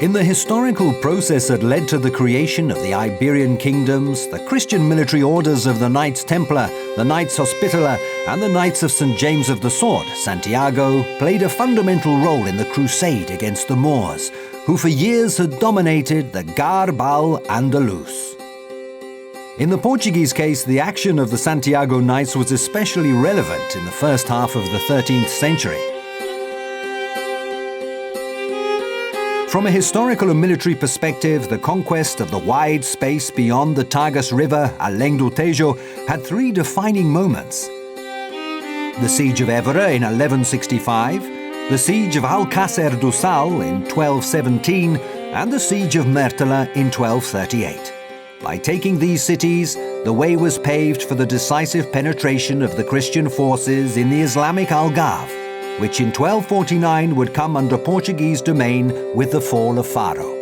In the historical process that led to the creation of the Iberian kingdoms, the Christian military orders of the Knights Templar, the Knights Hospitaller, and the Knights of St. James of the Sword, Santiago, played a fundamental role in the crusade against the Moors, who for years had dominated the Garbal Andalus. In the Portuguese case, the action of the Santiago Knights was especially relevant in the first half of the 13th century. From a historical and military perspective, the conquest of the wide space beyond the Tagus River, Além do Tejo, had three defining moments. The Siege of Évora in 1165, the Siege of Alcácer do Sal in 1217, and the Siege of Mértola in 1238. By taking these cities, the way was paved for the decisive penetration of the Christian forces in the Islamic Algarve, which in 1249 would come under Portuguese domain with the fall of Faro.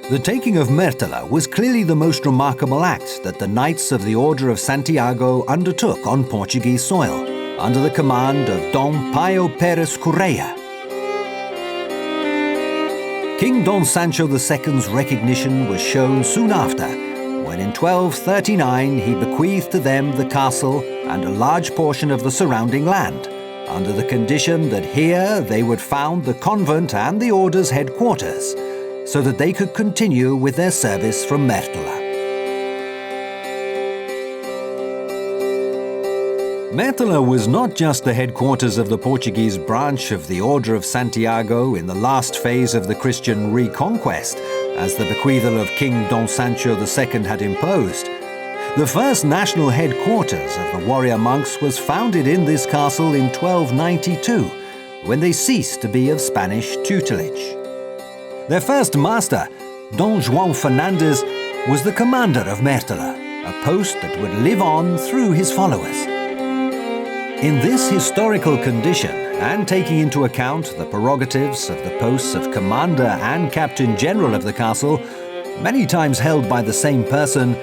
The taking of Mértola was clearly the most remarkable act that the Knights of the Order of Santiago undertook on Portuguese soil, under the command of Dom Paio Pérez Correia. King Don Sancho II's recognition was shown soon after, when in 1239 he bequeathed to them the castle and a large portion of the surrounding land, under the condition that here they would found the convent and the order's headquarters, so that they could continue with their service from Mértola. Mértola was not just the headquarters of the Portuguese branch of the Order of Santiago in the last phase of the Christian reconquest, as the bequeathal of King Don Sancho II had imposed. The first national headquarters of the warrior monks was founded in this castle in 1292, when they ceased to be of Spanish tutelage. Their first master, Don João Fernandes, was the commander of Mértola, a post that would live on through his followers. In this historical condition, and taking into account the prerogatives of the posts of Commander and Captain General of the castle, many times held by the same person,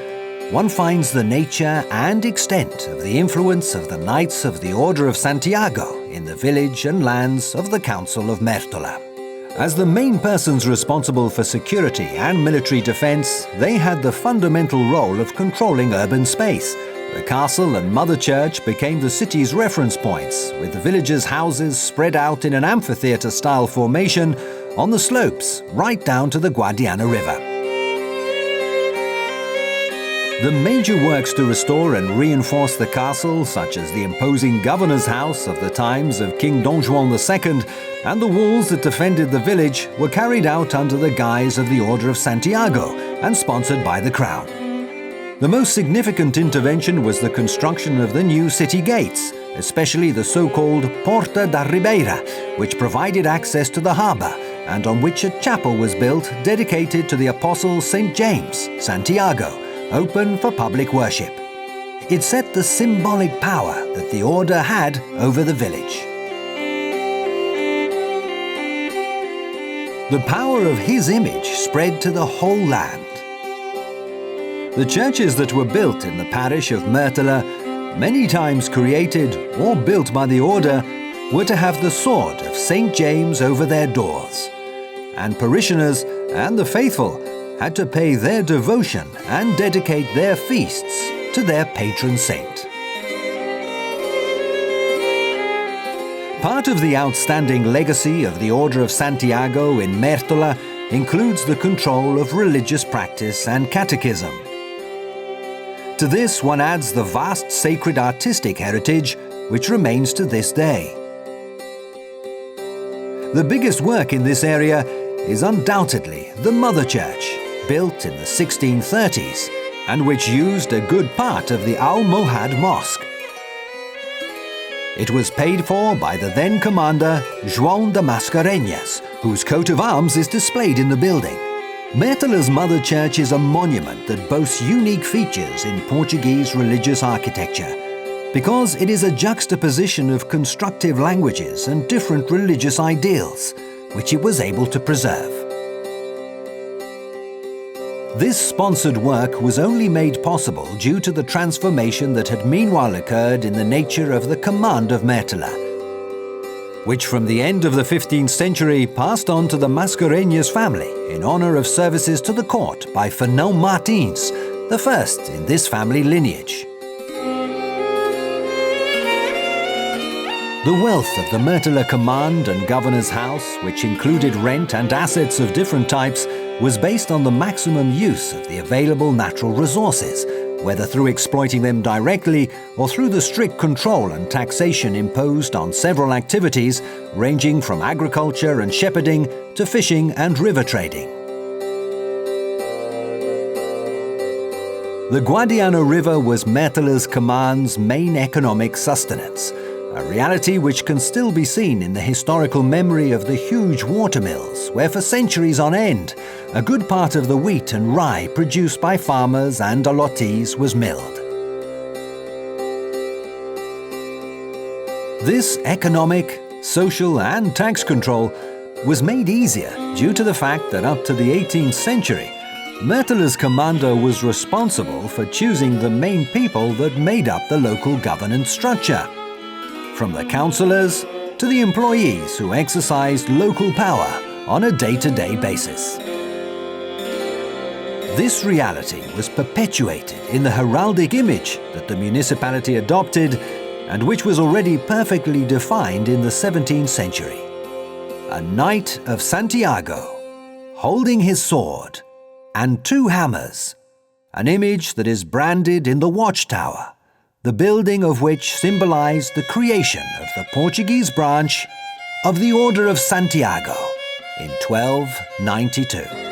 one finds the nature and extent of the influence of the Knights of the Order of Santiago in the village and lands of the Council of Mértola. As the main persons responsible for security and military defense, they had the fundamental role of controlling urban space. The castle and mother church became the city's reference points, with the villagers' houses spread out in an amphitheatre-style formation on the slopes right down to the Guadiana River. The major works to restore and reinforce the castle, such as the imposing governor's house of the times of King Don Juan II and the walls that defended the village, were carried out under the guise of the Order of Santiago and sponsored by the Crown. The most significant intervention was the construction of the new city gates, especially the so-called Porta da Ribeira, which provided access to the harbour, and on which a chapel was built dedicated to the Apostle St. James, Santiago, open for public worship. It set the symbolic power that the order had over the village. The power of his image spread to the whole land. The churches that were built in the parish of Mértola, many times created or built by the order, were to have the sword of St. James over their doors, and parishioners and the faithful had to pay their devotion and dedicate their feasts to their patron saint. Part of the outstanding legacy of the Order of Santiago in Mértola includes the control of religious practice and catechism. To this, one adds the vast sacred artistic heritage, which remains to this day. The biggest work in this area is undoubtedly the Mother Church, built in the 1630s, and which used a good part of the Almohad Mosque. It was paid for by the then commander, João de Mascarenhas, whose coat of arms is displayed in the building. Mértola's Mother Church is a monument that boasts unique features in Portuguese religious architecture, because it is a juxtaposition of constructive languages and different religious ideals, which it was able to preserve. This sponsored work was only made possible due to the transformation that had meanwhile occurred in the nature of the command of Mértola. which from the end of the 15th century passed on to the Mascarenhas family in honor of services to the court by Fernão Martins, the first in this family lineage. The wealth of the Mértola command and governor's house, which included rent and assets of different types, was based on the maximum use of the available natural resources, whether through exploiting them directly or through the strict control and taxation imposed on several activities ranging from agriculture and shepherding to fishing and river trading. The Guadiana River was Mértola's command's main economic sustenance, a reality which can still be seen in the historical memory of the huge watermills where for centuries on end a good part of the wheat and rye produced by farmers and allottees was milled. This economic, social and tax control was made easier due to the fact that up to the 18th century, Mértola's commander was responsible for choosing the main people that made up the local governance structure, from the councillors to the employees who exercised local power on a day-to-day basis. This reality was perpetuated in the heraldic image that the municipality adopted and which was already perfectly defined in the 17th century. A knight of Santiago, holding his sword and two hammers, an image that is branded in the watchtower, the building of which symbolized the creation of the Portuguese branch of the Order of Santiago in 1292.